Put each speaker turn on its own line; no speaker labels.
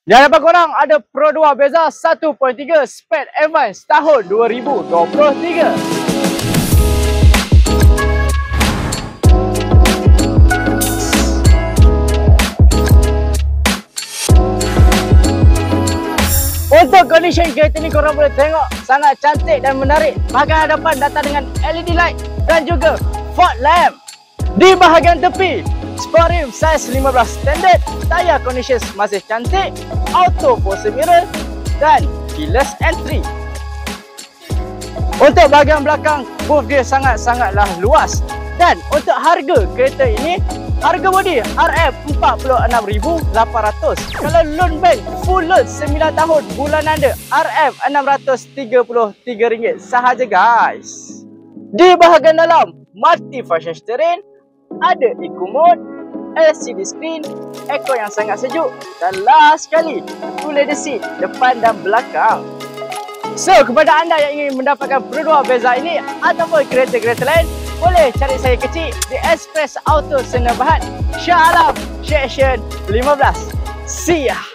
Di hadapan korang ada Pro 2 Beza 1.3 Sped Advance tahun 2023. Untuk condition kereta ni korang boleh tengok sangat cantik dan menarik. Bahagian hadapan datang dengan LED light dan juga fog lamp. Di bahagian tepi, sport rim saiz 15 standard, tayar condition masih cantik, auto pose mirror dan keyless entry. Untuk bahagian belakang, booth dia sangat-sangatlah luas. Dan untuk harga kereta ini, harga bodi RM46,800. Kalau loan bank full loan 9 tahun bulan anda, RM633 sahaja guys. Di bahagian dalam, multi function steering, ada eco mode, LCD screen, aircon yang sangat sejuk, dan last sekali, two leather seat depan dan belakang. So, kepada anda yang ingin mendapatkan Pro 2 Beza ini ataupun kereta-kereta lain, boleh cari saya kecil di Express Auto Sdn Bhd, Shah Alam, Section 15. See ya!